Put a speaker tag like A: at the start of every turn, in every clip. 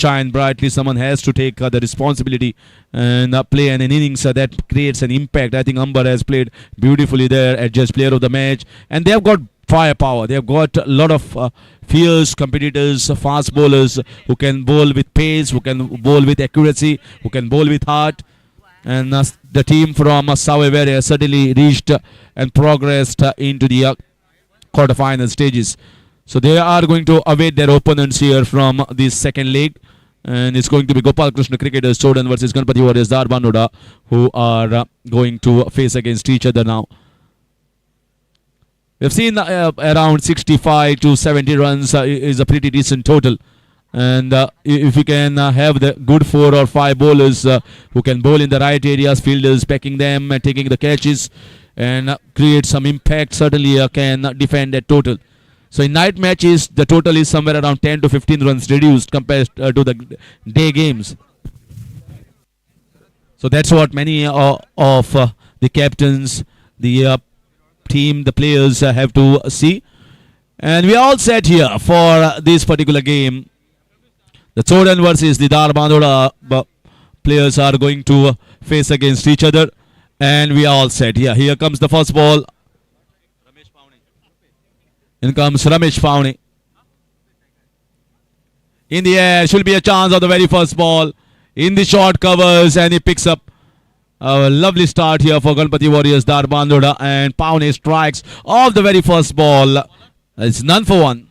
A: shine brightly. Someone has to take the responsibility and play an innings that creates an impact. I think Amber has played beautifully there as just player of the match, and they have got firepower. They have got a lot of fierce competitors, fast bowlers who can bowl with pace, who can bowl with accuracy, who can bowl with heart. And the team from Savevere has certainly reached and progressed into the quarter-final stages. So they are going to await their opponents here from this second leg. And it's going to be Gopalkrishna cricketers, Choden versus Ganpati Warriors, Dadbandora, who are going to face against each other now. We've seen around 65 to 70 runs is a pretty decent total. And if you can have the good 4 or 5 bowlers who can bowl in the right areas, fielders pecking them and taking the catches and create some impact, certainly can defend that total. So in night matches, the total is somewhere around 10 to 15 runs reduced compared to the day games. So that's what many of the captains, the team, the players have to see. And we are all set here for this particular game. The Choden versus the Dadbandora players are going to face against each other. And we are all set here. Here comes the first ball. In comes Ramesh Paune. In the air, should be a chance of the very first ball. In the short covers, and he picks up a lovely start here for Ganpati Warriors, Dadbandora. And Paune strikes off the very first ball. It's none for one.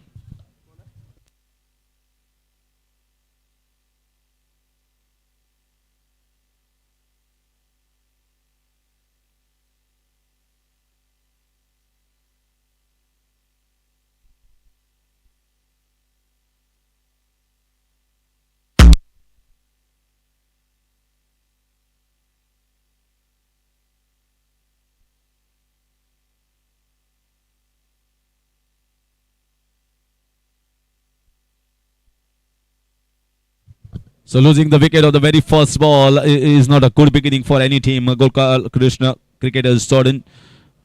A: So losing the wicket of the very first ball is not a good beginning for any team. Gopalkrishna cricketers Choden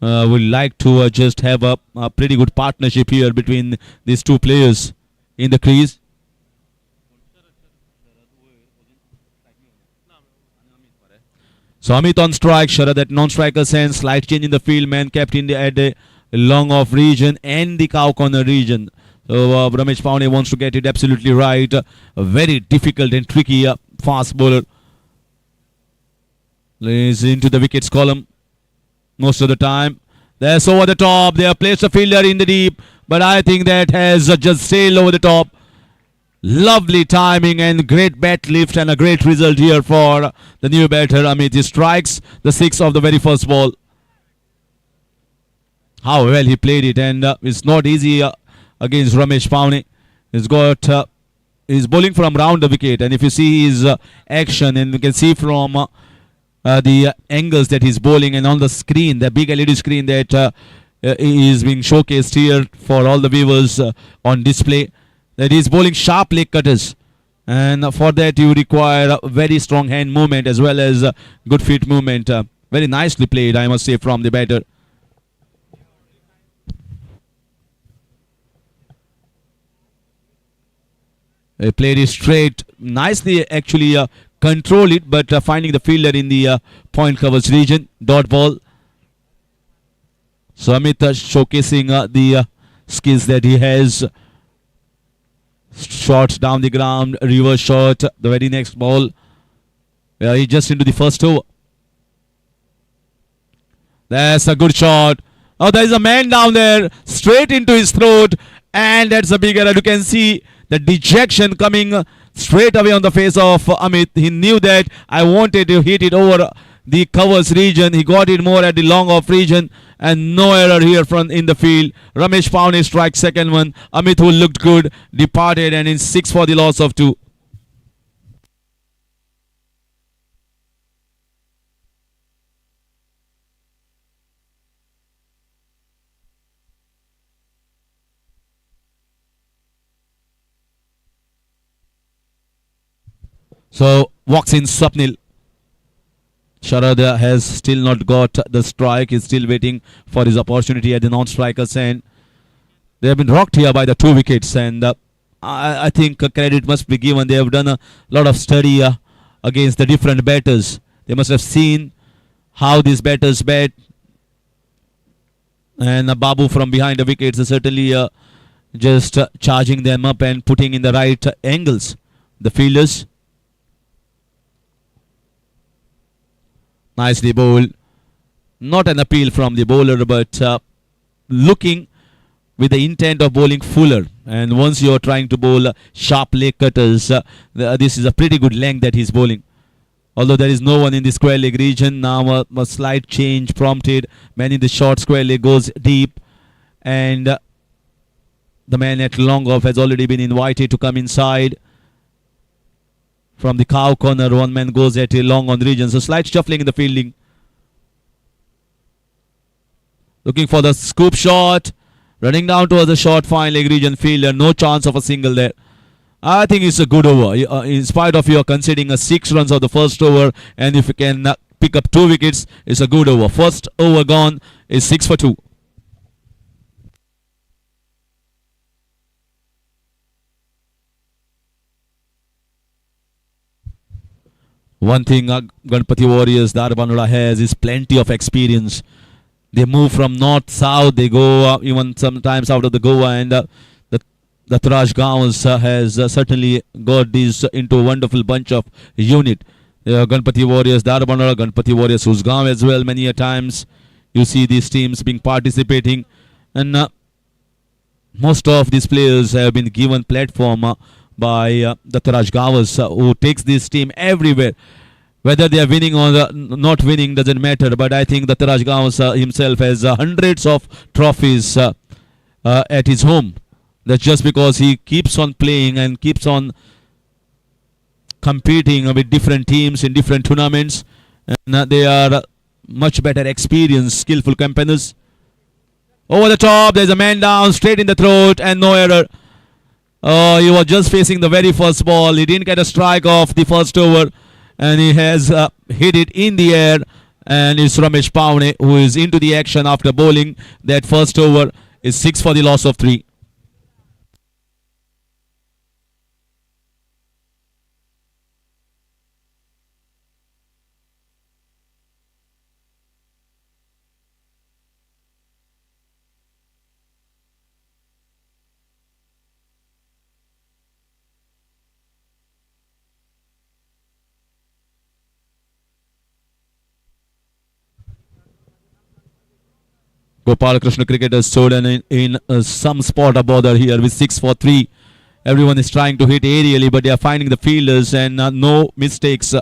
A: would like to just have a pretty good partnership here between these two players in the crease. So Amit on strike, Sharad at non-striker sense, slight change in the field, man kept in at the long off region and the cow corner region. So Ramesh Paune wants to get it absolutely right. A very difficult and tricky fast bowler. Lays into the wickets column most of the time. That's over the top. They have placed a fielder in the deep, but I think that has just sailed over the top. Lovely timing and great bat lift and a great result here for the new batter Amit. He strikes the 6 of the very first ball. How well he played it, and it's not easy against Ramesh Paune. He's bowling from round the wicket, and if you see his action, and you can see from the angles that he's bowling, and on the screen, the big LED screen that is being showcased here for all the viewers on display, that he's bowling sharp leg cutters, and for that you require a very strong hand movement as well as good feet movement. Very nicely played, I must say, from the batter. He played it straight, nicely actually control it, but finding the fielder in the point covers region. Dot ball. So Amit showcasing the skills that he has. Shots down the ground, reverse shot, the very next ball. He just into the first over. That's a good shot. Oh, there is a man down there, straight into his throat, and that's a big error. You can see the dejection coming straight away on the face of Amit. He knew that I wanted to hit it over the covers region. He got it more at the long off region, and no error here from in the field. Ramesh Paune strikes second one. Amit, who looked good, departed, and in 6 for the loss of 2. So walks in Swapnil. Sharad has still not got the strike. He's still waiting for his opportunity at the non-striker's end. They have been rocked here by the 2 wickets, and I think credit must be given. They have done a lot of study against the different batters. They must have seen how these batters bat. And Babu from behind the wickets is certainly just charging them up and putting in the right angles. The fielders. Nicely bowled. Not an appeal from the bowler, but looking with the intent of bowling fuller. And once you are trying to bowl sharp leg cutters, this is a pretty good length that he's bowling. Although there is no one in the square leg region, now a slight change prompted. Man in the short square leg goes deep, and the man at long off has already been invited to come inside. From the cow corner, one man goes at a long on region. So slight shuffling in the fielding. Looking for the scoop shot. Running down towards the short fine leg region fielder. No chance of a single there. I think it's a good over. In spite of your conceding a 6 runs of the first over, and if you can pick up 2 wickets, it's a good over. First over gone is 6 for 2. One thing Ganpati Warriors, dadbandora has is plenty of experience. They move from north south. They go even sometimes out of the Goa, and the Taraj Gowns has certainly got this into a wonderful bunch of unit. Ganpati Warriors, dadbandora, Ganpati Warriors, Usgaon as well. Many a times you see these teams being participating, and most of these players have been given platform by the Taraj Gowns, who takes this team everywhere. Whether they are winning or not winning doesn't matter, but I think the Taraj Gowns himself has hundreds of trophies at his home. That's just because he keeps on playing and keeps on competing with different teams in different tournaments. And they are much better experienced, skillful campaigners. Over the top, there's a man down, straight in the throat, and no error. He was just facing the very first ball. He didn't get a strike off the first over, and he has hit it in the air. And it's Ramesh Paune who is into the action after bowling that first over. Is 6 for the loss of 3. Gopalkrishna cricketers choden in some spot of bother here with 6 for 3. Everyone is trying to hit aerially, but they are finding the fielders, and no mistakes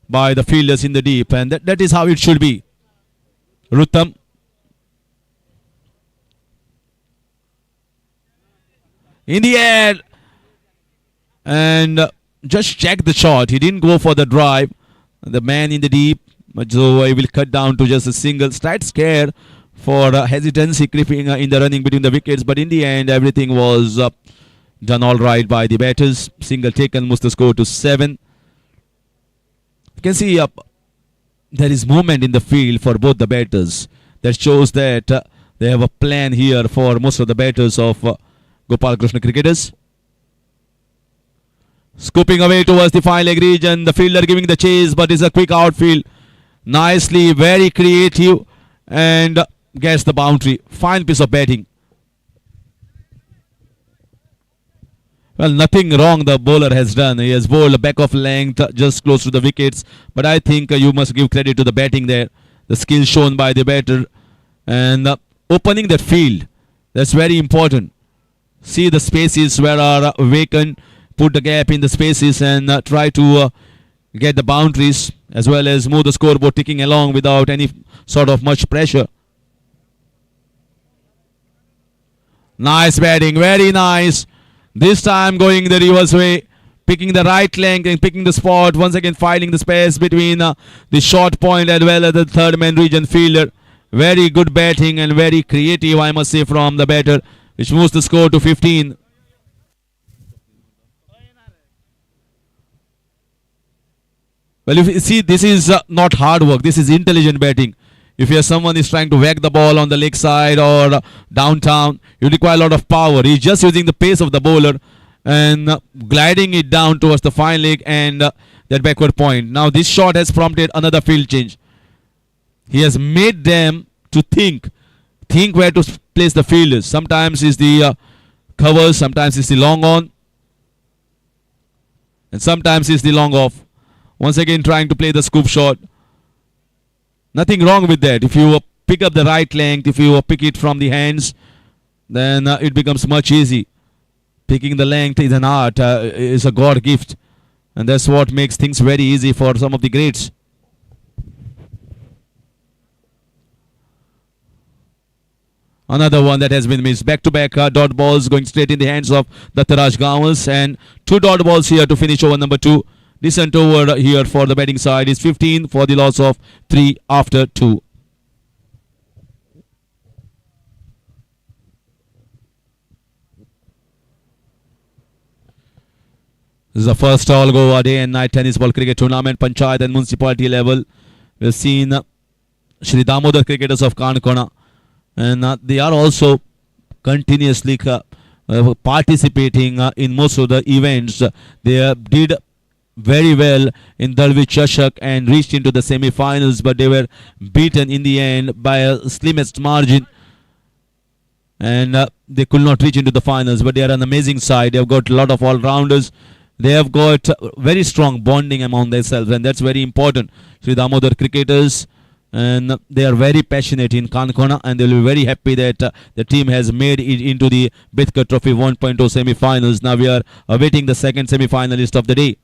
A: by the fielders in the deep, and that is how it should be. Rutam. In the air, and just check the shot. He didn't go for the drive. The man in the deep, so he will cut down to just a single. Slight scare for hesitancy creeping in the running between the wickets, but in the end everything was done all right by the batters. Single taken moves the score to 7. You can see there is movement in the field for both the batters. That shows that they have a plan here for most of the batters of Gopalkrishna cricketers. Scooping away towards the fine leg region, the fielder giving the chase, but it's a quick outfield. Nicely, very creative, and gets the boundary. Fine piece of batting. Well, nothing wrong the bowler has done. He has bowled a back of length just close to the wickets. But I think you must give credit to the batting there. The skill shown by the batter. And opening that field. That's very important. See the spaces where are vacant. Put the gap in the spaces and try to get the boundaries, as well as move the scoreboard ticking along without any sort of much pressure. Nice batting, very nice. This time going the reverse way, picking the right length and picking the spot. Once again finding the space between the short point as well as the third man region fielder. Very good batting and very creative, I must say, from the batter, which moves the score to 15. Well, if you see, this is not hard work. This is intelligent batting. If you're someone is trying to whack the ball on the leg side or downtown, you require a lot of power. He's just using the pace of the bowler and gliding it down towards the fine leg and that backward point. Now this shot has prompted another field change. He has made them to think where to place the fielders. Sometimes is the cover, sometimes is the long on, and sometimes is the long off. Once again trying to play the scoop shot. Nothing wrong with that. If you pick up the right length, if you pick it from the hands, then it becomes much easy. Picking the length is an art, is a God gift, and that's what makes things very easy for some of the greats. Another one that has been missed. Back-to-back dot balls going straight in the hands of Dattaraj Gawals, and 2 dot balls here to finish over number 2. Decent over here for the batting side is 15 for the loss of 3 after 2. This is the first all Goa day and night tennis ball cricket tournament, Panchayat and municipality level. We've seen Shri Damodar cricketers of Kankona, and they are also continuously participating in most of the events. They did very well in Dalvi Chashak and reached into the semi-finals, but they were beaten in the end by a slimmest margin, and they could not reach into the finals. But they are an amazing side. They have got a lot of all-rounders. They have got very strong bonding among themselves, and that's very important. Sri Damodar cricketers, and they are very passionate in Kankona, and they will be very happy that the team has made it into the Betkar Trophy 1.0 semi-finals. Now we are awaiting the second semi-finalist of the day,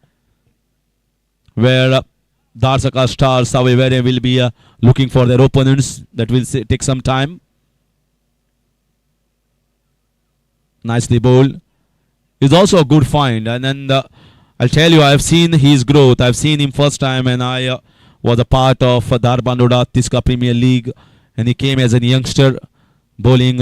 A: where Darsaka Stars Savivere will be looking for their opponents. That will take some time. Nicely bowled. He's also a good find, and then I'll tell you, I've seen his growth. I've seen him first time, and I was a part of dadbandora Tiska Premier League, and he came as a youngster, bowling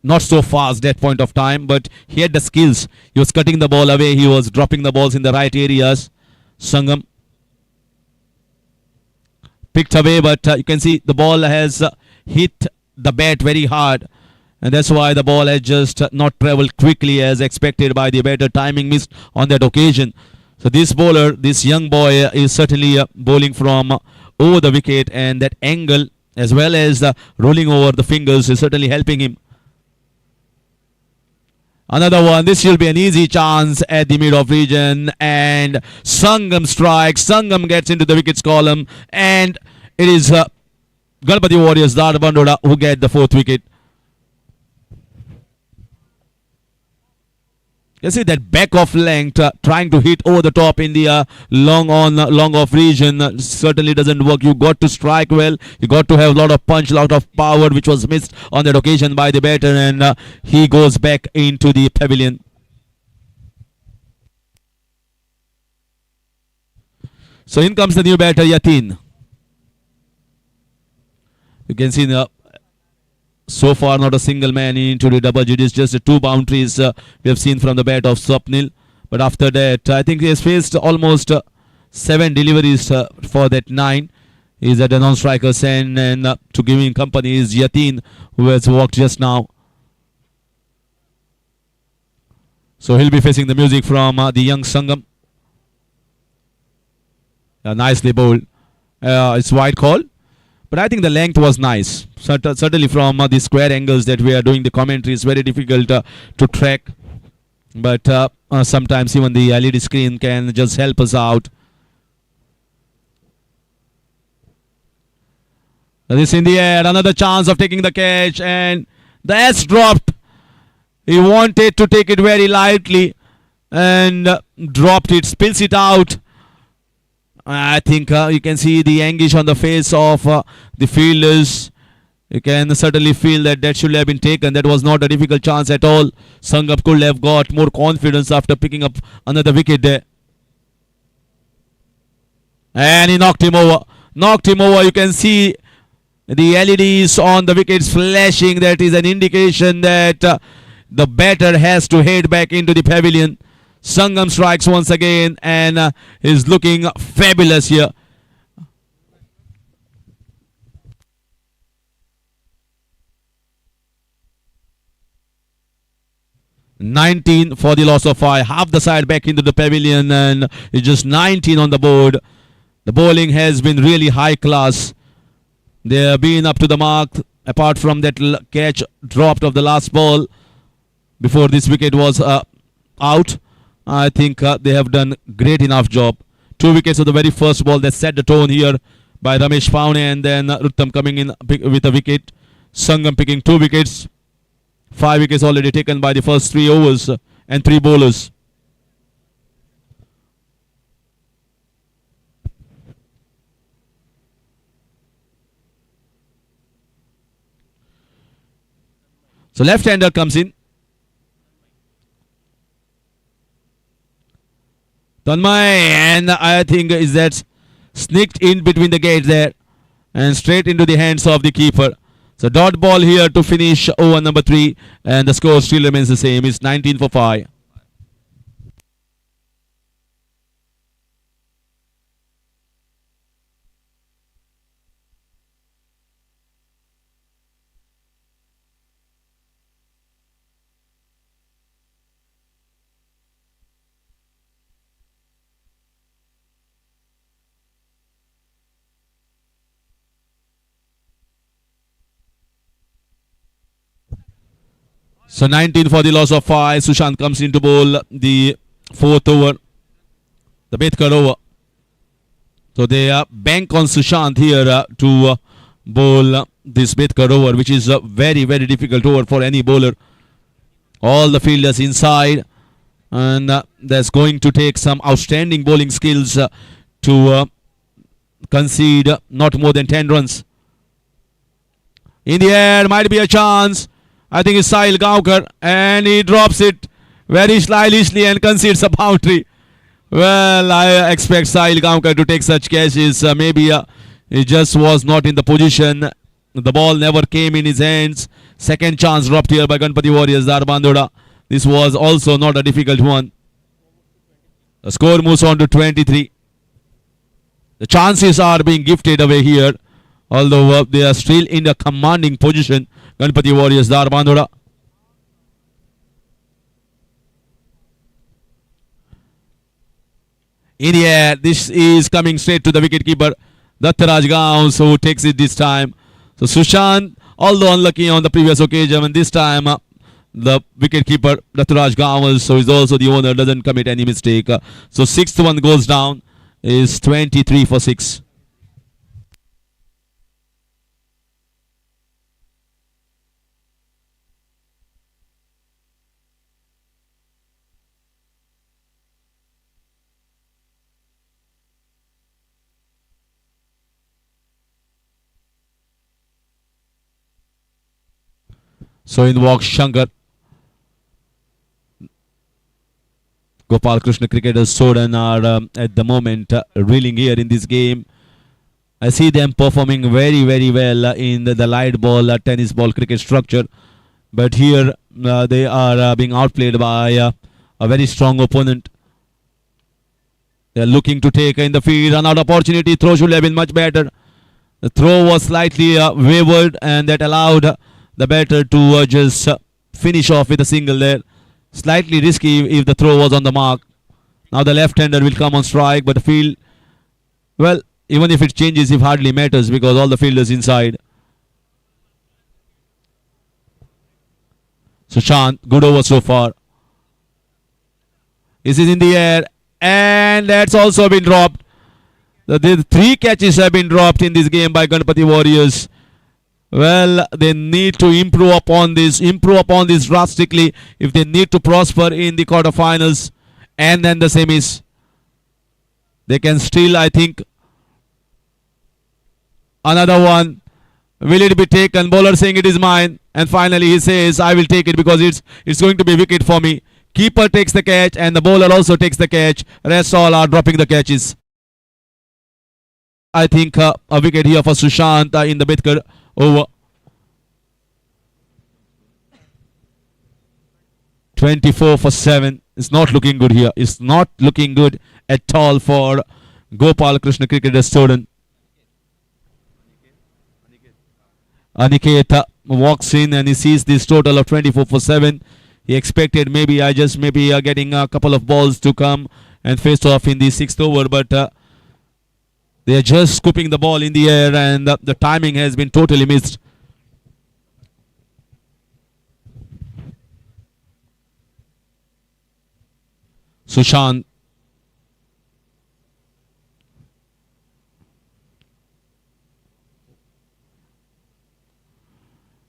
A: not so fast that point of time, but he had the skills. He was cutting the ball away. He was dropping the balls in the right areas. Sangam picked away, but you can see the ball has hit the bat very hard, and that's why the ball has just not travelled quickly as expected by the batter. Timing missed on that occasion. So this bowler, this young boy, is certainly bowling from over the wicket, and that angle as well as rolling over the fingers is certainly helping him. Another one. This will be an easy chance at the mid-off region, and Sangam strikes. Sangam gets into the wickets column, and it is Ganpati Warriors dadbandora who get the 4th wicket. You see that back of length trying to hit over the top in the long on, long off region certainly doesn't work. You got to strike well. You got to have a lot of punch, a lot of power, which was missed on that occasion by the batter, and he goes back into the pavilion. So in comes the new batter, Yatin. You can see so far not a single man into the double digits, just 2 boundaries we have seen from the bat of Swapnil. But after that, I think he has faced almost 7 deliveries for that 9. He's at a non-striker end, and to give him company is Yatin, who has walked just now. So he'll be facing the music from the young Sangam. Nicely bowled. It's wide call. But I think the length was nice. Certainly from the square angles that we are doing the commentary, it's very difficult to track. But sometimes even the LED screen can just help us out. This in the air, another chance of taking the catch, and the S dropped. He wanted to take it very lightly and dropped it, spills it out. I think you can see the anguish on the face of the fielders. You can certainly feel that should have been taken. That was not a difficult chance at all. Sangam could have got more confidence after picking up another wicket there. And he knocked him over. Knocked him over. You can see the LEDs on the wickets flashing. That is an indication that the batter has to head back into the pavilion. Sangam strikes once again and is looking fabulous here. 19 for the loss of 5. Half the side back into the pavilion, and it's just 19 on the board. The bowling has been really high class. They have been up to the mark, apart from that catch dropped of the last ball before this wicket was out. I think they have done great enough job. 2 wickets of the very first ball that set the tone here by Ramesh Paune, and then Ruttam coming in with a wicket. Sangam picking 2 wickets. 5 wickets already taken by the first 3 overs and 3 bowlers. So left-hander comes in. Tanmay, and I think is that sneaked in between the gates there and straight into the hands of the keeper. So dot ball here to finish over number 3, and the score still remains the same. It's 19 for 5. So 19 for the loss of 5. Sushant comes in to bowl the 4th over, the Betkar over. So they bank on Sushant here to bowl this Betkar over, which is a very, very difficult over for any bowler. All the fielders inside, and that's going to take some outstanding bowling skills to concede not more than 10 runs. In the air, might be a chance. I think it's Sahil Gaonkar, and he drops it very stylishly and concedes a boundary. Well, I expect Sahil Gaonkar to take such catches. Maybe he just was not in the position. The ball never came in his hands. Second chance dropped here by Ganpati Warriors, dadbandora. This was also not a difficult one. The score moves on to 23. The chances are being gifted away here, although they are still in a commanding position. Ganpati Warriors, dadbandora. In the air, this is coming straight to the wicketkeeper, Dattaraj Gauns, who takes it this time. So Sushant, although unlucky on the previous occasion, and this time the wicketkeeper, Dattaraj Gauns, so is also the owner, doesn't commit any mistake. So 6th one goes down, is 23 for 6. So in walks Shankar. Gopalkrishna cricketers choden are at the moment reeling here in this game. I see them performing very, very well in the light ball, tennis ball cricket structure. But here they are being outplayed by a very strong opponent. They are looking to take in the field, run out opportunity. Throw should have been much better. The throw was slightly wavered, and that allowed the batter to just finish off with a single there. Slightly risky if the throw was on the mark. Now the left-hander will come on strike, but the field, well, even if it changes, it hardly matters because all the fielders inside. Sushant, good over so far. This is in the air, and that's also been dropped. The 3 catches have been dropped in this game by Ganpati Warriors. Well, they need to improve upon this drastically if they need to prosper in the quarterfinals and then the semis. They can still, I think, another one. Will it be taken? Bowler saying it is mine, and finally he says, I will take it because it's going to be wicket for me. Keeper takes the catch, and the bowler also takes the catch. Rest all are dropping the catches. I think a wicket here for Sushant in the Betkar over. 24 for 7. It's not looking good here. It's not looking good at all for Gopalkrishna cricketers choden. Aniket walks in and he sees this total of 24 for 7. He expected maybe getting a couple of balls to come and face off in the sixth over, but they are just scooping the ball in the air, and the timing has been totally missed. Sushant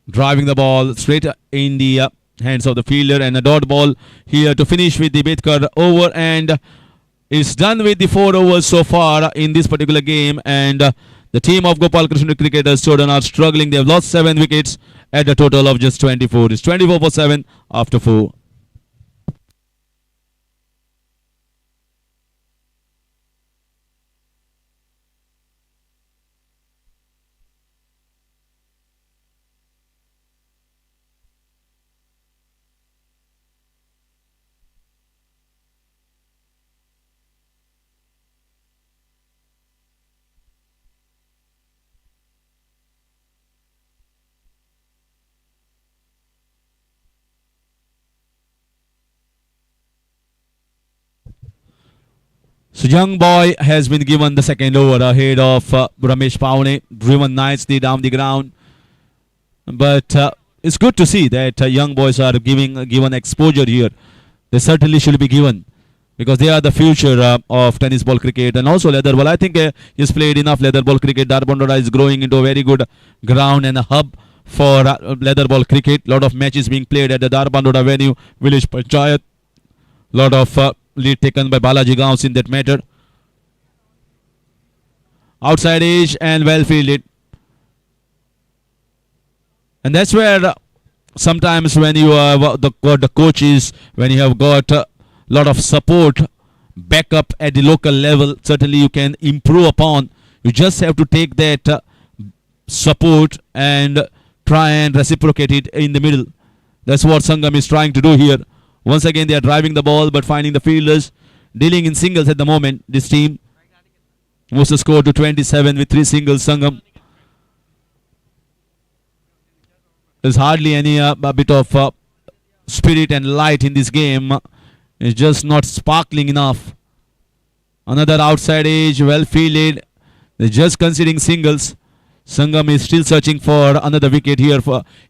A: driving the ball straight in the hands of the fielder, and a dot ball here to finish with the Betkar over, and it's done with the 4 overs so far in this particular game, and the team of Gopalkrishna cricketers choden are struggling. They have lost 7 wickets at a total of just 24. It's 24 for 7 after 4. So young boy has been given the second over ahead of Ramesh Paune, driven nicely down the ground. But it's good to see that young boys are given exposure here. They certainly should be given because they are the future of tennis ball cricket, and also leather ball. I think he's played enough leather ball cricket. Dadbandora is growing into a very good ground and a hub for leather ball cricket. Lot of matches being played at the Dadbandora venue, village panchayat. Lot of lead taken by Balaji Gaons in that matter. Outside edge and well fielded. And that's where sometimes when you have the coaches, when you have got a lot of support, backup at the local level, certainly you can improve upon. You just have to take that support and try and reciprocate it in the middle. That's what Sangam is trying to do here. Once again, they are driving the ball but finding the fielders. Dealing in singles at the moment, this team moves the score to 27 with 3 singles. Sangam. There's hardly any a bit of spirit and light in this game. It's just not sparkling enough. Another outside edge, well fielded. They're just conceding singles. Sangam is still searching for another wicket here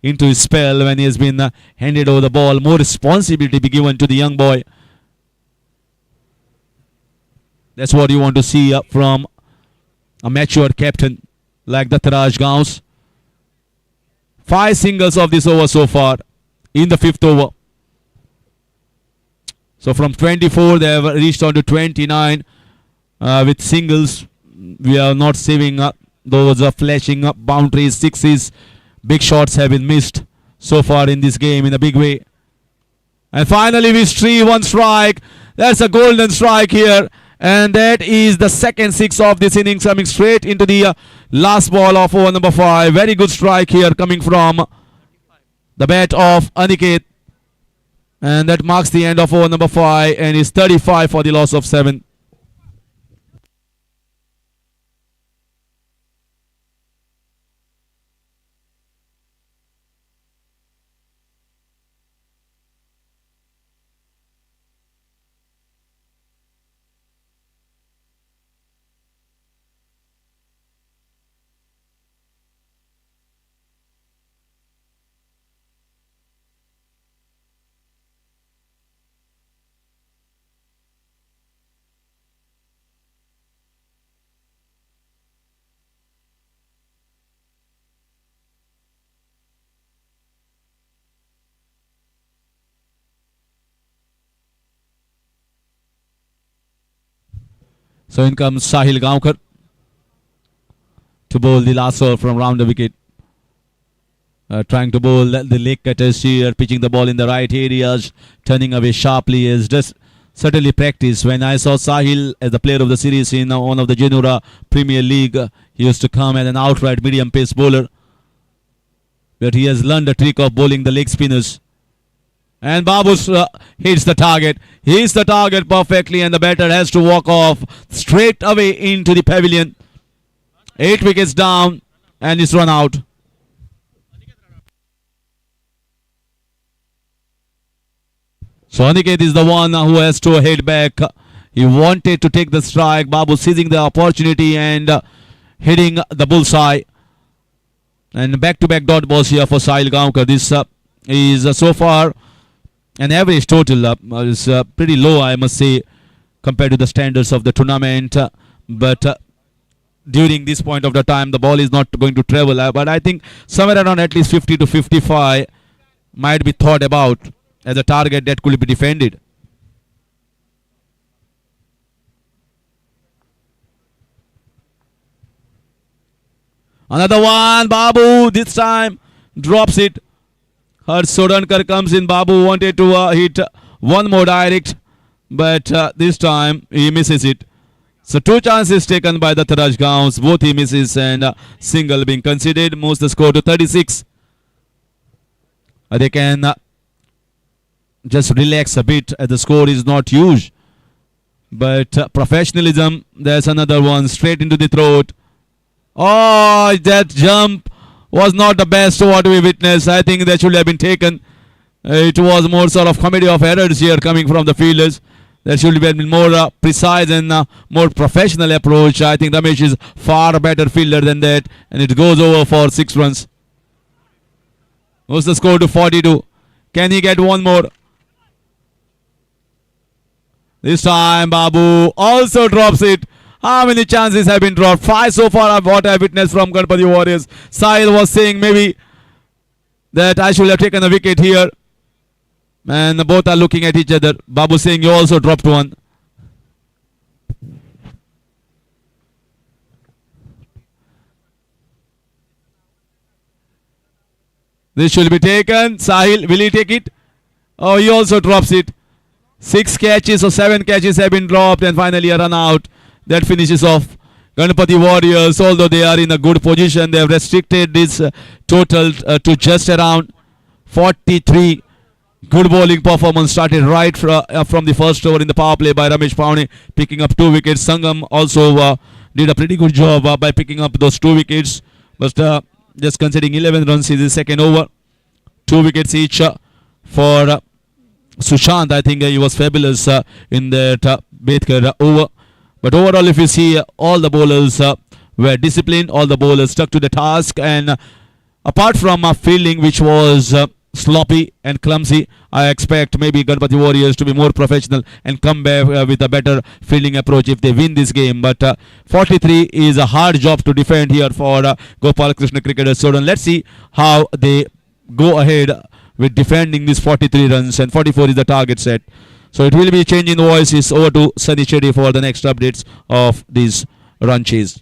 A: into his spell when he has been handed over the ball. More responsibility be given to the young boy. That's what you want to see from a mature captain like Dattaraj Gaons. 5 singles of this over so far in the 5th over. So from 24 they have reached on to 29 with singles. We are not saving up. Those are flashing up boundaries, sixes. Big shots have been missed so far in this game in a big way. And finally with 3-1 strike. That's a golden strike here. And that is the second 6 of this innings coming straight into the last ball of over number 5. Very good strike here coming from the bat of Aniket. And that marks the end of over number 5 and is 35 for the loss of 7. So in comes Sahil Gaonkar to bowl the last over from round the wicket. Trying to bowl the leg cutters here, pitching the ball in the right areas, turning away sharply is just certainly practice. When I saw Sahil as the player of the series in one of the Genura Premier League, he used to come as an outright medium pace bowler. But he has learned the trick of bowling the leg spinners. And Babu hits the target. Hits the target perfectly and the batter has to walk off straight away into the pavilion. 8 wickets down and is run out. So Aniket is the one who has to head back. He wanted to take the strike. Babu seizing the opportunity and hitting the bullseye. And back-to-back dot balls here for Sahil Gaonkar. This is so far an average total is pretty low, I must say, compared to the standards of the tournament. But during this point of the time, the ball is not going to travel. But I think somewhere around at least 50 to 55 might be thought about as a target that could be defended. Another one, Babu this time drops it. Harsh Sodankar comes in. Babu wanted to hit one more direct, but this time he misses it. So two chances taken by the Taraj Gaons. Both he misses and single being considered. Moves the score to 36. They can just relax a bit as the score is not huge. But professionalism, there's another one straight into the throat. Oh, that jump was not the best what we witnessed. I think that should have been taken. It was more sort of comedy of errors here coming from the fielders. There should have been more precise and more professional approach. I think Ramesh is far better fielder than that. And it goes over for 6 runs. What's the score to 42? Can he get one more? This time Babu also drops it. How many chances have been dropped? 5 so far, what I have witnessed from Ganpati Warriors. Sahil was saying maybe that I should have taken a wicket here. And both are looking at each other. Babu saying you also dropped one. This should be taken. Sahil, will he take it? Oh, he also drops it. 6 catches or 7 catches have been dropped and finally a run out. That finishes off Ganpati Warriors. Although they are in a good position, they have restricted this total to just around 43. Good bowling performance started right from the first over in the power play by Ramesh Paune, picking up 2 wickets. Sangam also did a pretty good job by picking up those 2 wickets. But just considering 11 runs in the second over, 2 wickets each for Sushant. I think he was fabulous in that Betkar over. But overall, if you see, all the bowlers were disciplined, all the bowlers stuck to the task, and apart from fielding, which was sloppy and clumsy, I expect maybe Ganpati Warriors to be more professional and come back with a better fielding approach if they win this game. But 43 is a hard job to defend here for Gopalkrishna cricketers. So let's see how they go ahead with defending these 43 runs, and 44 is the target set. So it will be changing the voices. Over to Sunny Chetty for the next updates of these run chase.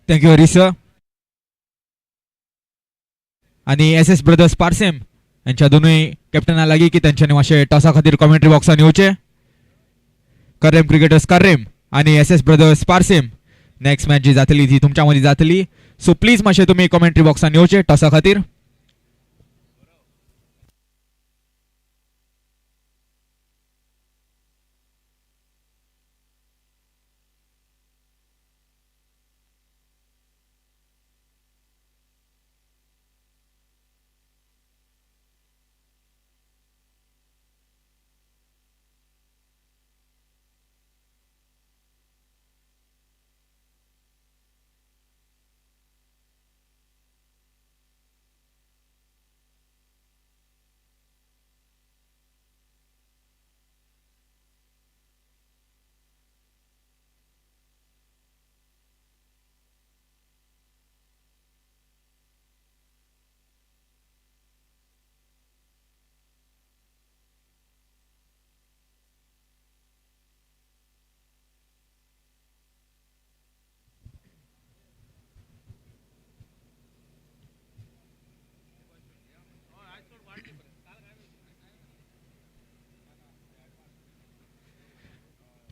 B: Thank you, Arisa. आणि S S brothers Parsem यांच्या दोन्ही कॅप्टना लागी की त्यांच्यानी मातशे टॉसा खातीर commentary बॉक्सान येवचे. करेम cricketers करेम आणि एस एस ब्रदर्स पारसेम नेक्स्ट मॅच जी जातली ती तुमच्या मदी जातली. सो प्लीज मातशे तुम्ही कॉमेंट्री बॉक्सान येवचे टॉसा खातीर.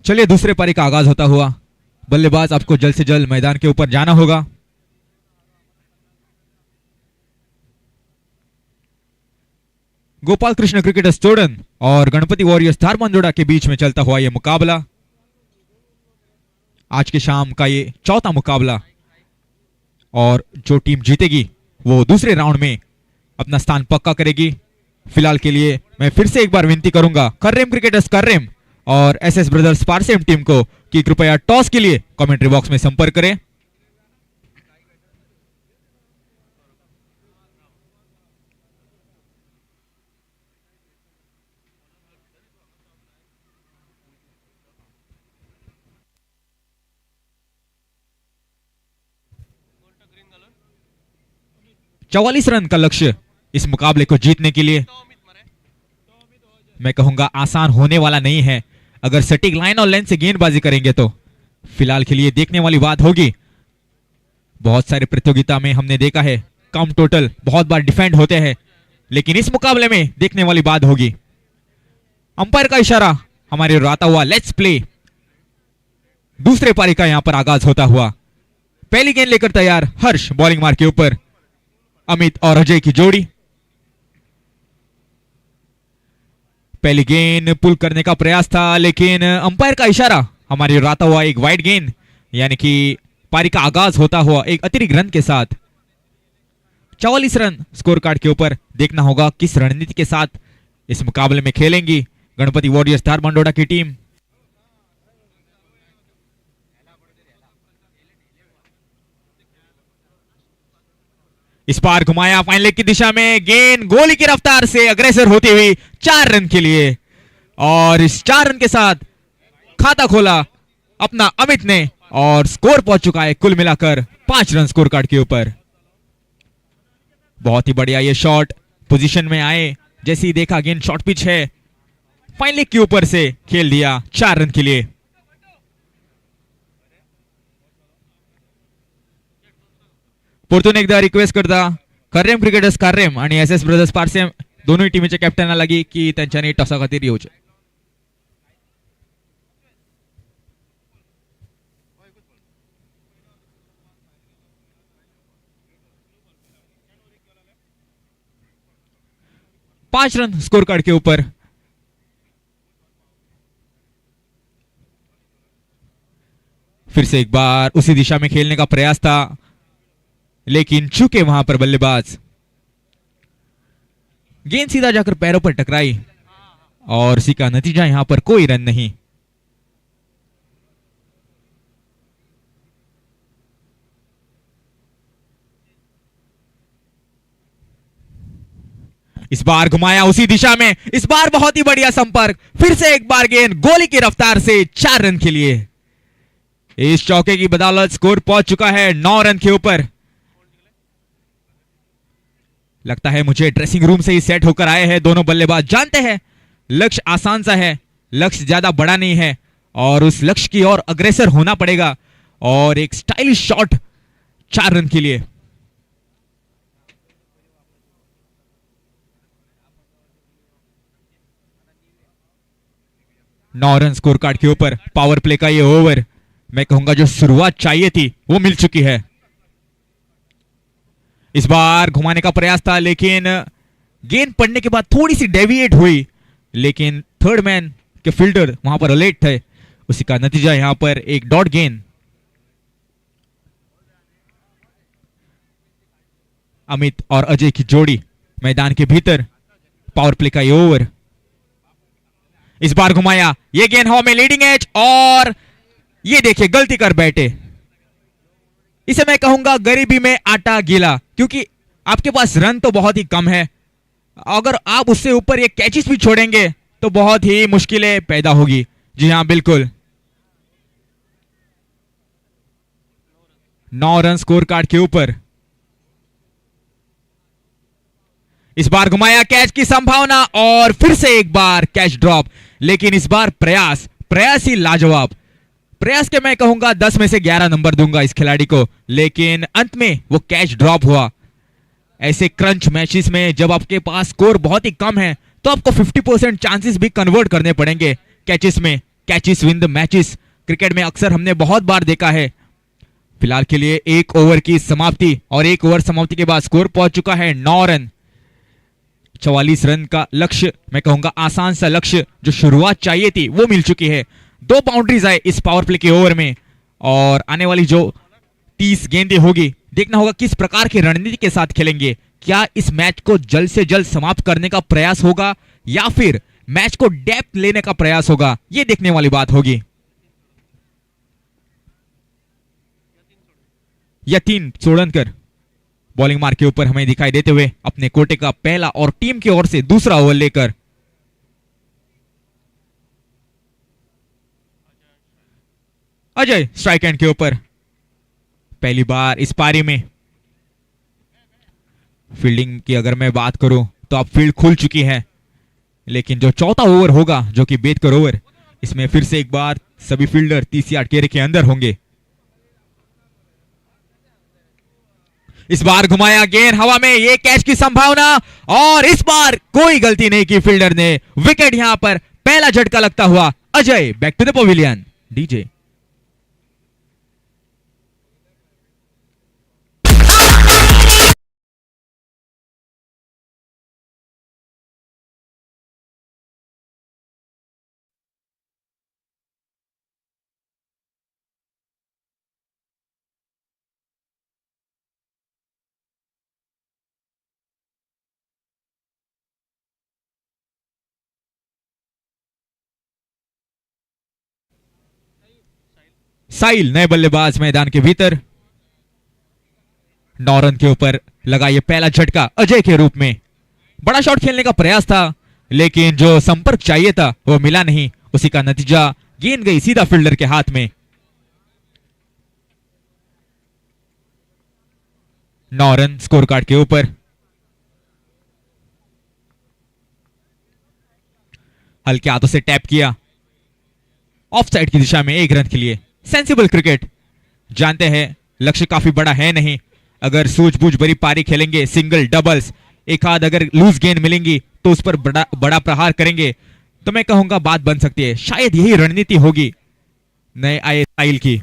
B: चलिए दूसरे पारी का आगाज होता हुआ. बल्लेबाज आपको जल्द से जल्द मैदान के ऊपर जाना होगा. गोपालकृष्ण क्रिकेटर्स चोडन और गणपति वॉरियर्स दारबंदोरा के बीच में चलता हुआ यह मुकाबला, आज के शाम का ये चौथा मुकाबला, और जो टीम जीतेगी वो दूसरे राउंड में अपना स्थान पक्का करेगी। फिलहाल के लिए मैं फिर से एक बार विनती करूंगा कर्रेम क्रिकेटर्स कर्रेम और एसएस ब्रदर्स पारसेम टीम को कि कृपया टॉस के लिए कमेंट्री बॉक्स में संपर्क करें। चौवालीस रन का लक्ष्य इस मुकाबले को जीतने के लिए, मैं कहूंगा आसान होने वाला नहीं है अगर सटीक लाइन और लेंथ से गेंदबाजी करेंगे तो। फिलहाल के लिए देखने वाली बात होगी। बहुत सारे प्रतियोगिता में हमने देखा है कम टोटल बहुत बार डिफेंड होते हैं, लेकिन इस मुकाबले में देखने वाली बात होगी। अंपायर का इशारा हमारे ओर आता हुआ, लेट्स प्ले। दूसरे पारी का यहां पर आगाज होता हुआ, पहली गेंद लेकर तैयार हर्ष, बॉलिंग मार के ऊपर अमित और अजय की जोड़ी। पहली गेंद पुल करने का प्रयास था, लेकिन अंपायर का इशारा हमारे ओर आता हुआ एक वाइड गेंद, यानी कि पारी का आगाज होता हुआ एक अतिरिक्त रन के साथ। 44 रन स्कोर कार्ड के ऊपर। देखना होगा किस रणनीति के साथ इस मुकाबले में खेलेंगी गणपति वॉरियर्स दारबंदोरा की टीम। इस बार घुमाया फाइन लेग की दिशा में, गेंद गोली की रफ्तार से अग्रेसर होती हुई 4 रन के लिए, और इस 4 रन के साथ खाता खोला अपना अमित ने, और स्कोर पहुंच चुका है कुल मिलाकर 5 रन स्कोर कार्ड के ऊपर। बहुत ही बढ़िया ये शॉट, पोजीशन में आए, जैसे ही देखा गेंद शॉर्ट पिच है, फाइन लेग के ऊपर से खेल दिया 4 रन के लिए। परतून एकदा रिक्वेस्ट करता कर्रेम क्रिकेटर्स कर्रेम आणि एसएस ब्रदर्स पारसेम दोनों टीमच्या कॅप्टनना लागी की त्यांच्यानी टॉसा खातीर येवचे। पांच रन स्कोर कार्ड के ऊपर। फिर से एक बार उसी दिशा में खेलने का प्रयास था, लेकिन चूके वहां पर बल्लेबाज। गेंद सीधा जाकर पैरों पर टकराई, और इसी का नतीजा यहां पर कोई रन नहीं। इस बार घुमाया उसी दिशा में, इस बार बहुत ही बढ़िया संपर्क, फिर से एक बार गेंद गोली की रफ्तार से 4 रन के लिए। इस चौके की बदौलत स्कोर पहुंच चुका है 9 रन के ऊपर। लगता है मुझे ड्रेसिंग रूम से ही सेट होकर आए हैं दोनों बल्लेबाज। जानते हैं लक्ष्य आसान सा है, लक्ष्य ज्यादा बड़ा नहीं है, और उस लक्ष्य की ओर अग्रेसर होना पड़ेगा, और एक स्टाइलिश शॉट 4 रन के लिए। नौ रन स्कोर कार्ड के ऊपर। पावर प्ले का ये ओवर, मैं कहूंगा जो शुरुआत चाहिए थी वो मिल चुकी है। इस बार घुमाने का प्रयास था, लेकिन गेंद पड़ने के बाद थोड़ी सी डेविएट हुई, लेकिन थर्ड मैन के फील्डर वहां पर अलर्ट थे, उसी का नतीजा यहां पर एक डॉट गेंद। अमित और अजय की जोड़ी मैदान के भीतर। पावर प्ले का ये ओवर। इस बार घुमाया, ये गेंद हवा में लीडिंग एज, और ये देखिए गलती कर बैठे। इसे मैं कहूंगा गरीबी में आटा गीला, क्योंकि आपके पास रन तो बहुत ही कम है, अगर आप उससे ऊपर ये कैचेस भी छोड़ेंगे तो बहुत ही मुश्किलें पैदा होगी। जी हां बिल्कुल। 9 रन स्कोर कार्ड के ऊपर। इस बार घुमाया, कैच की संभावना, और फिर से एक बार कैच ड्रॉप, लेकिन इस बार प्रयास ही लाजवाब। प्रयास के मैं कहूंगा 10 में से 11 नंबर दूंगा इस खिलाड़ी को, लेकिन अंत में वो कैच ड्रॉप हुआ। ऐसे क्रंच मैचेस में जब आपके पास स्कोर बहुत ही कम है तो आपको 50% चांसेस भी कन्वर्ट करने पड़ेंगे कैचेस में। Catches win the matches cricket में अक्सर हमने बहुत बार देखा है। फिलहाल के लिए 1 ओवर की समाप्ति, और 1 ओवर समाप्ति के बाद स्कोर पहुंच चुका है 9 रन। 44 रन का लक्ष्य, मैं कहूंगा आसान सा लक्ष्य जो शुरुआत चाहिए थी वो मिल चुकी है। 2 बाउंड्रीज आए इस पावर प्ले के ओवर में और आने वाली जो 30 गेंदें होगी देखना होगा किस प्रकार की रणनीति के साथ खेलेंगे। क्या इस मैच को जल्द से जल्द समाप्त करने का प्रयास होगा या फिर मैच को डेप्थ लेने का प्रयास होगा, ये देखने वाली बात होगी। यतीन सोलनकर बॉलिंग मार्क के ऊपर हमें दिखाई देते हुए अपने कोटे का पहला और टीम की ओर से दूसरा ओवर लेकर। अजय स्ट्राइक एंड के ऊपर पहली बार इस पारी में। फील्डिंग की अगर मैं बात करूं तो अब फील्ड खुल चुकी है, लेकिन जो चौथा ओवर होगा जो कि बेतकर ओवर, इसमें फिर से एक बार सभी फील्डर 30 यार्ड घेरे के अंदर होंगे। इस बार घुमाया गेंद हवा में, ये कैच की संभावना और इस बार कोई गलती नहीं की फील्डर ने। विकेट यहां पर पहला झटका लगता हुआ Ajay back to the pavilion. DJ Sahil नए बल्लेबाज मैदान के भीतर। 9 रन के ऊपर लगा ये पहला झटका अजय के रूप में। बड़ा शॉट खेलने का प्रयास था लेकिन जो संपर्क चाहिए था वो मिला नहीं, उसी का नतीजा गेंद गई सीधा फील्डर के हाथ में। 9 रन स्कोर कार्ड के ऊपर। हल्के हाथों से टैप किया ऑफ साइड की दिशा में 1 रन के लिए। सेंसिबल क्रिकेट, जानते हैं लक्ष्य काफी बड़ा है नहीं, अगर सूझबूझ भरी पारी खेलेंगे, सिंगल डबल्स, एक आध अगर लूज गेंद मिलेंगी तो उस पर बड़ा प्रहार करेंगे तो मैं कहूंगा बात बन सकती है। शायद यही रणनीति होगी नए आए साहिल की।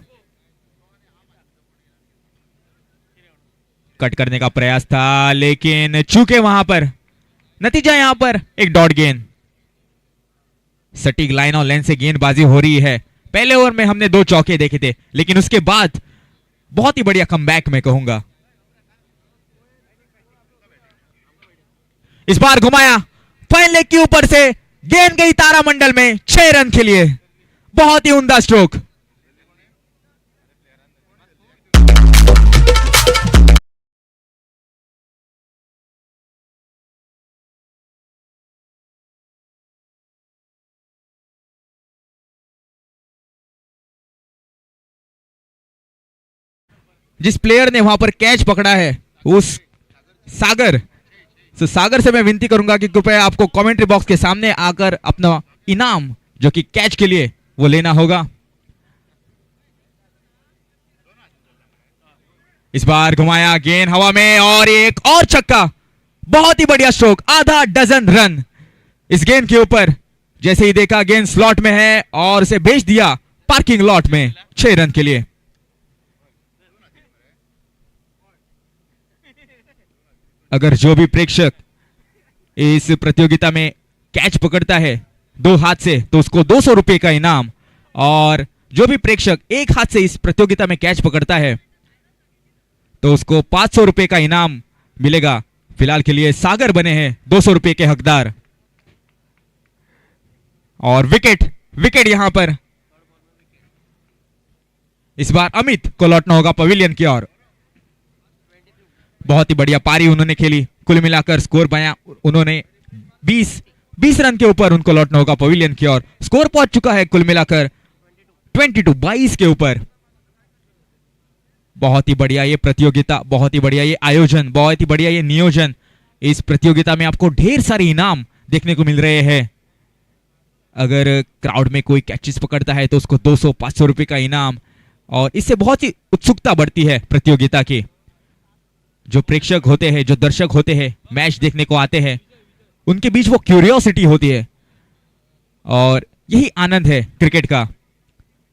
B: कट करने का प्रयास था लेकिन चूके वहां पर। नतीजा यहां पर एक डॉट गेंद। सटीक लाइन और लेंथ से गेंदबाजी हो रही है। पहले ओवर में हमने 2 चौके देखे थे लेकिन उसके बाद बहुत ही बढ़िया कमबैक मैं कहूंगा। इस बार घुमाया फाइन लेग के ऊपर से, गेंद गई तारामंडल में 6 रन के लिए। बहुत ही उम्दा स्ट्रोक। जिस प्लेयर ने वहां पर कैच पकड़ा है उस सागर, तो सागर से मैं विनती करूंगा कि कृपया आपको कमेंट्री बॉक्स के सामने आकर अपना इनाम जो कि कैच के लिए वो लेना होगा। इस बार घुमाया गेंद हवा में और एक और छक्का। बहुत ही बढ़िया स्ट्रोक, आधा डजन रन इस गेंद के ऊपर। जैसे ही देखा गेंद स्लॉट में है और उसे भेज दिया पार्किंग लॉट में 6 रन के लिए। अगर जो भी प्रेक्षक इस प्रतियोगिता में कैच पकड़ता है 2 हाथ से तो उसको 200 रुपए का इनाम, और जो भी प्रेक्षक 1 हाथ से इस प्रतियोगिता में कैच पकड़ता है तो उसको 500 रुपए का इनाम मिलेगा। फिलहाल के लिए सागर बने हैं 200 रुपए के हकदार। और विकेट यहां पर इस बार अमित को लौटना होगा पवेलियन की ओर। बहुत ही बढ़िया पारी उन्होंने खेली। कुल मिलाकर स्कोर बना उन्होंने 20 रन के ऊपर उनको लौटना होगा पवेलियन की ओर। स्कोर पहुंच चुका है कुल मिलाकर 22 के ऊपर। बहुत ही बढ़िया ये प्रतियोगिता, बहुत ही बढ़िया ये आयोजन, बहुत ही बढ़िया ये नियोजन। इस प्रतियोगिता में आपको ढेर सारे इनाम देखने को मिल रहे हैं। अगर क्राउड में कोई कैचेस पकड़ता है तो उसको 200-500 रुपए का इनाम, और इससे बहुत ही उत्सुकता बढ़ती है प्रतियोगिता की। जो प्रेक्षक होते हैं, जो दर्शक होते हैं, मैच देखने को आते हैं, उनके बीच वो क्यूरियोसिटी होती है और यही आनंद है क्रिकेट का।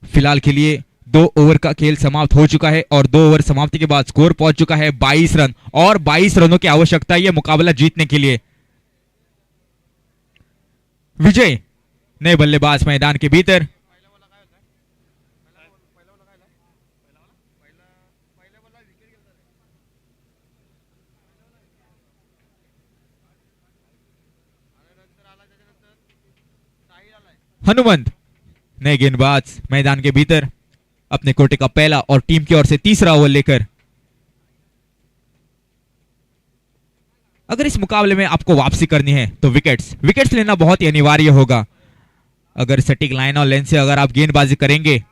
B: फिलहाल के लिए 2 ओवर का खेल समाप्त हो चुका है और 2 ओवर समाप्ति के बाद स्कोर पहुंच चुका है 22 रन, और 22 रनों की आवश्यकता है मुकाबला जीतने के लिए। विजय नए बल्लेबाज मैदान के भीतर। हनुमंत नए गेंदबाज मैदान के भीतर अपने कोटे का पहला और टीम की ओर से तीसरा ओवर लेकर। अगर इस मुकाबले में आपको वापसी करनी है तो विकेट्स विकेट्स लेना बहुत ही अनिवार्य होगा। अगर सटीक लाइन और लेंथ से अगर आप गेंदबाजी करेंगे,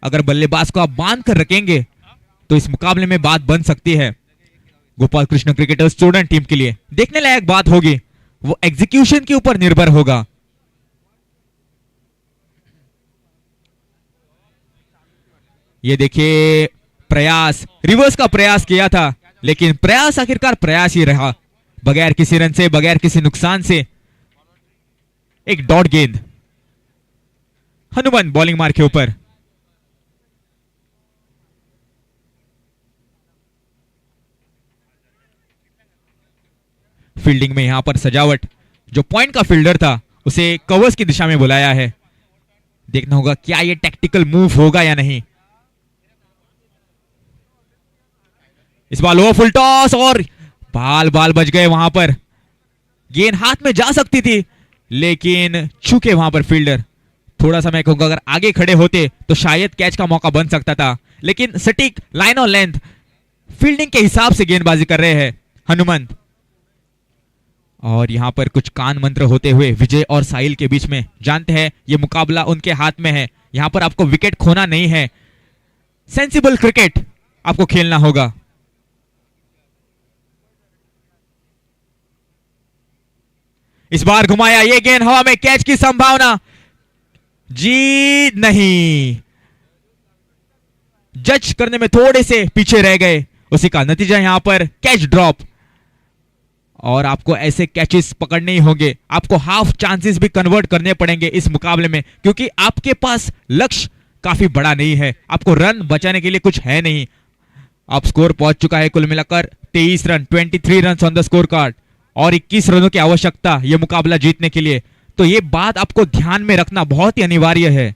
B: अगर बल्लेबाज को आप बांध कर रखेंगे तो इस मुकाबले में बात बन सकती है। Gopal Krishna cricketers student team के लिए देखने लायक बात होगी, वो एग्जीक्यूशन के ऊपर निर्भर होगा। ये देखिए प्रयास, रिवर्स का प्रयास किया था लेकिन प्रयास आखिरकार प्रयास ही रहा, बगैर किसी रन से, बगैर किसी नुकसान से। एक डॉट गेंद, हनुमान बॉलिंग मार के ऊपर। फील्डिंग में यहां पर सजावट, जो पॉइंट का फील्डर था उसे कवर्स की दिशा में बुलाया है। देखना होगा क्या ये टैक्टिकल मूव होगा या नहीं। इस बार लो फुल टॉस और बाल बाल बच गए। वहां पर गेंद हाथ में जा सकती थी लेकिन चूके वहां पर फील्डर। थोड़ा सा मैं कहूंगा अगर आगे खड़े होते तो शायद कैच का मौका बन सकता था, लेकिन सटीक लाइन और लेंथ फील्डिंग के हिसाब से गेंदबाजी कर रहे हैं हनुमंत। और यहां पर कुछ कान मंत्र होते हुए विजय और साहिल के बीच में। जानते हैं ये मुकाबला उनके हाथ में है, यहां पर आपको विकेट खोना नहीं है, सेंसिबल क्रिकेट आपको खेलना होगा। इस बार घुमाया, ये गेंद हवा में, कैच की संभावना जी नहीं, जज करने में थोड़े से पीछे रह गए, उसी का नतीजा यहां पर कैच ड्रॉप। और आपको ऐसे कैचेस पकड़ने ही होंगे, आपको हाफ चांसेस भी कन्वर्ट करने पड़ेंगे इस मुकाबले में, क्योंकि आपके पास लक्ष्य काफी बड़ा नहीं है, आपको रन बचाने के लिए कुछ है नहीं। अब स्कोर पहुंच चुका है कुल मिलाकर 23 run, 23 run on the score card और 21 रनों की आवश्यकता यह मुकाबला जीतने के लिए। तो यह बात आपको ध्यान में रखना बहुत ही अनिवार्य है।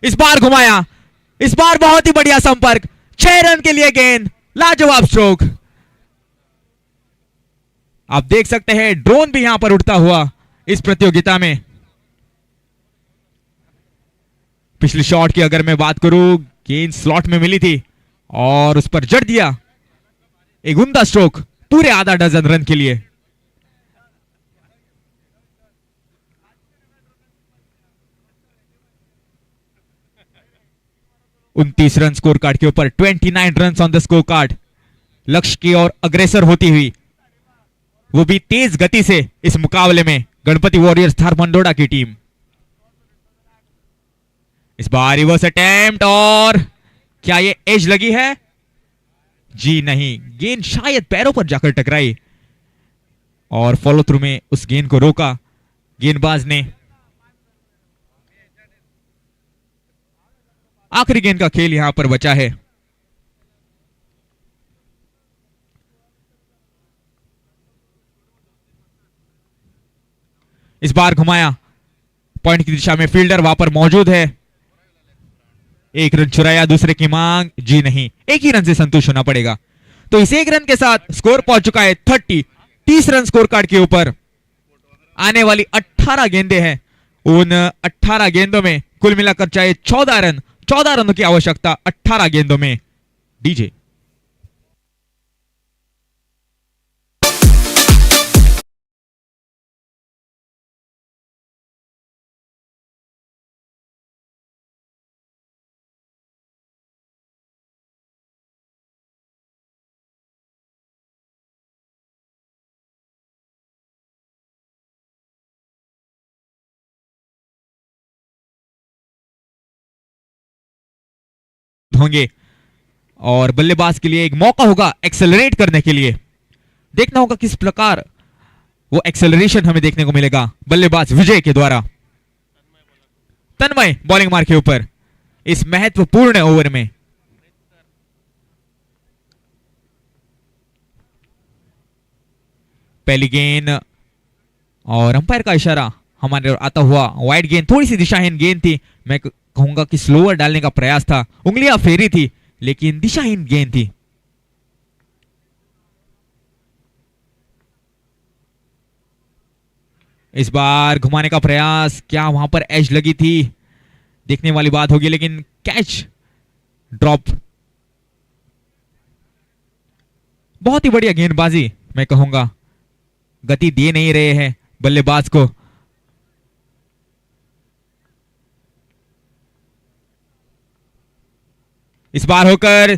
B: इस बार घुमाया, इस बार बहुत ही बढ़िया संपर्क, 6 रन के लिए गेंद, लाजवाब स्ट्रोक। आप देख सकते हैं ड्रोन भी यहां पर उड़ता हुआ इस प्रतियोगिता में। पिछली शॉट की अगर मैं बात करूं, गेंद स्लॉट में मिली थी और उस पर जड़ दिया, एक उम्दा स्ट्रोक पूरे आधा डजन रन के लिए। उनतीस रन स्कोर कार्ड के ऊपर, 29 run on the score card. लक्ष्य की ओर अग्रेसर होती हुई, वो भी तेज गति से इस मुकाबले में गणपति वॉरियर्स दादबंदोरा की टीम। इस बार रिवर्स अटेम्प्ट और क्या ये एज लगी है? जी नहीं, गेंद शायद पैरों पर जाकर टकराई और फॉलो थ्रू में उस गेंद को रोका गेंदबाज ने। आखिरी गेंद का खेल यहां पर बचा है। इस बार घुमाया, पॉइंट की दिशा में फील्डर वहां पर मौजूद है। एक रन चुराया, दूसरे की मांग, जी नहीं, एक ही रन से संतुष्ट होना पड़ेगा। तो इस एक रन के साथ स्कोर पहुंच चुका है 30 रन स्कोर कार्ड के ऊपर। आने वाली 18 गेंदें हैं, उन 18 गेंदों में कुल मिलाकर चाहे 14 रनों की आवश्यकता 18 गेंदों में। डीजे होंगे और बल्लेबाज के लिए एक मौका होगा एक्सेलरेट करने के लिए। देखना होगा किस प्रकार वो एक्सेलरेशन हमें देखने को मिलेगा बल्लेबाज विजय के द्वारा। तन्मय बॉलिंग मार के ऊपर इस महत्वपूर्ण ओवर में। पहली गेंद और अंपायर का इशारा हमारे ओर आता हुआ वाइड गेंद, थोड़ी सी दिशाहीन गेंद थी। मैं कहूंगा कि स्लोअर डालने का प्रयास था, उंगलियां फेरी थी लेकिन दिशाहीन गेंद थी। इस बार घुमाने का प्रयास, क्या वहां पर एज लगी थी, देखने वाली बात होगी, लेकिन कैच ड्रॉप। बहुत ही बढ़िया गेंदबाजी, मैं कहूंगा गति दे नहीं रहे हैं बल्लेबाज को। इस बार होकर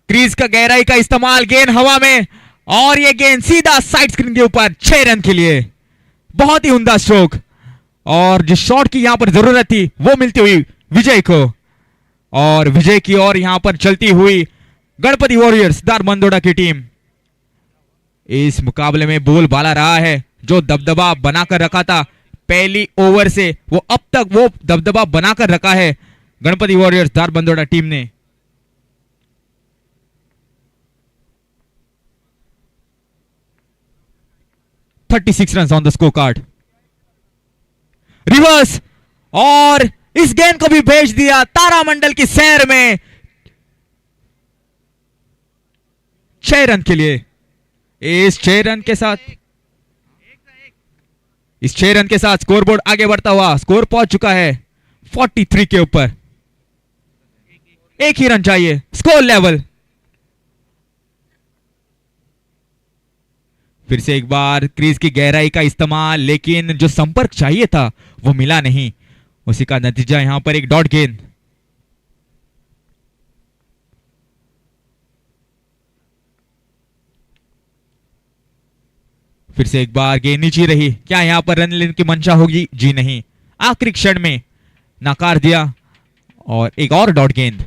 B: क्रीज का गहराई का इस्तेमाल, गेंद हवा में और ये गेंद सीधा साइड स्क्रीन के ऊपर 6 रन के लिए। बहुत ही उम्दा स्ट्रोक और जिस शॉट की यहां पर जरूरत थी वो मिलती हुई विजय को, और विजय की ओर यहां पर चलती हुई गणपति वॉरियर्स दारबंदोड़ा की टीम। इस मुकाबले में बोलबाला रहा है, जो दबदबा बनाकर रखा था पहली ओवर से, वो अब तक वो दबदबा बनाकर रखा है गणपति वॉरियर्स दारबंदोड़ा टीम ने। 36 run on the score card. Reverse और इस गेंद को भी भेज दिया तारामंडल की सैर में 6 रन के लिए। इस 6 रन के साथ स्कोरबोर्ड आगे बढ़ता हुआ, स्कोर पहुंच चुका है 43 के ऊपर। एक ही रन चाहिए, स्कोर लेवल। फिर से एक बार क्रीज की गहराई का इस्तेमाल, लेकिन जो संपर्क चाहिए था वो मिला नहीं, उसी का नतीजा यहां पर एक डॉट गेंद। फिर से एक बार गेंद नीचे रही, क्या यहां पर रन लेने की मंशा होगी? जी नहीं, आखिरी क्षण में नकार दिया और एक और डॉट गेंद।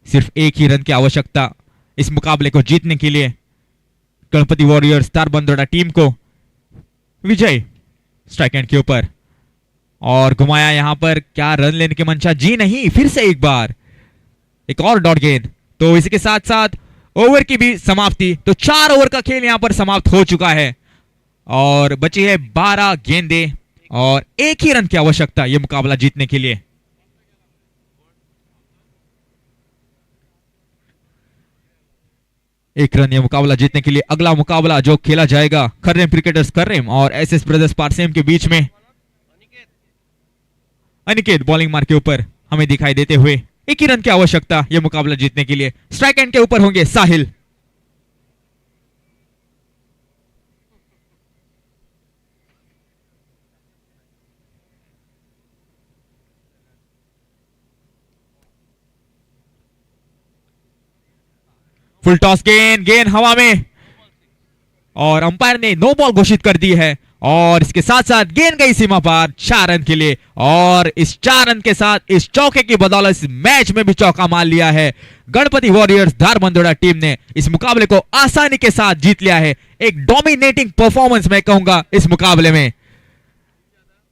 B: सिर्फ एक ही रन की आवश्यकता इस मुकाबले को जीतने के लिए गणपति वॉरियर्स दारबंदोड़ा टीम को। विजय स्ट्राइक एंड के ऊपर और घुमाया, यहां पर क्या रन लेने की मंशा? जी नहीं, फिर से एक बार एक और डॉट गेंद। तो इसके साथ साथ ओवर की भी समाप्ति, तो 4 ओवर का खेल यहां पर समाप्त हो चुका है और बची है 12 गेंदें और एक ही रन की आवश्यकता यह मुकाबला जीतने के लिए। एक रन यह मुकाबला जीतने के लिए। अगला मुकाबला जो खेला जाएगा खर्रेम क्रिकेटर्स खर्रेम और एसएस ब्रदर्स पारसेम के बीच में। अनिकेत बॉलिंग मार के ऊपर हमें दिखाई देते हुए, एक ही रन की आवश्यकता यह मुकाबला जीतने के लिए। स्ट्राइक एंड के ऊपर होंगे साहिल। फुल टॉस गेंद, गेंद हवा में और अंपायर ने नो बॉल घोषित कर दी है और इसके साथ साथ गेंद गई सीमा पार 4 रन के लिए। और इस 4 रन के साथ इस चौके की बदौलत इस मैच में भी चौका मार लिया है गणपति वॉरियर्स दारबंदोड़ा टीम ने। इस मुकाबले को आसानी के साथ जीत लिया है। एक डोमिनेटिंग परफॉर्मेंस मैं कहूंगा इस मुकाबले में।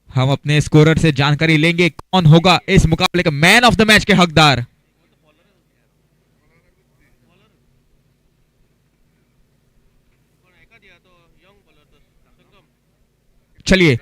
B: हम अपने स्कोरर से जानकारी लेंगे कौन होगा इस मुकाबले का मैन ऑफ द मैच के हकदार। चलिए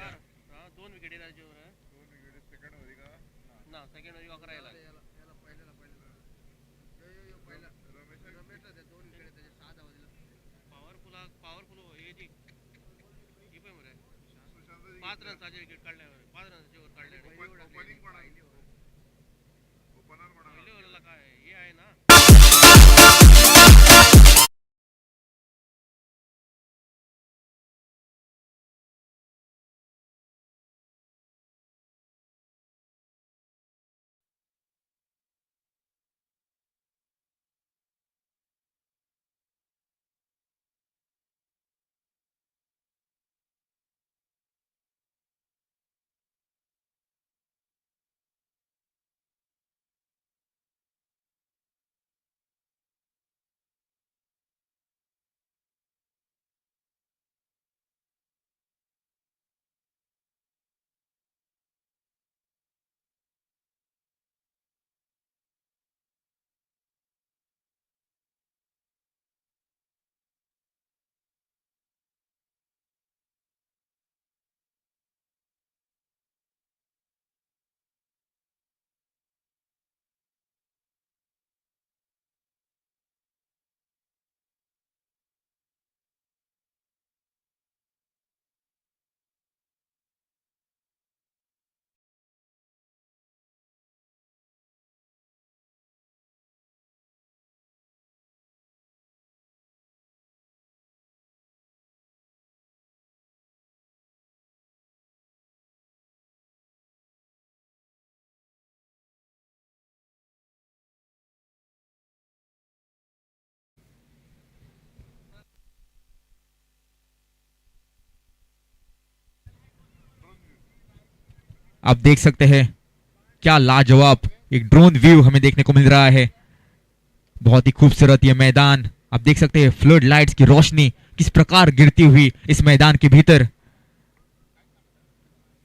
B: आप देख सकते हैं क्या लाजवाब एक ड्रोन व्यू हमें देखने को मिल रहा है। बहुत ही खूबसूरत ये मैदान, आप देख सकते हैं फ्लड लाइट्स की रोशनी किस प्रकार गिरती हुई इस मैदान के भीतर।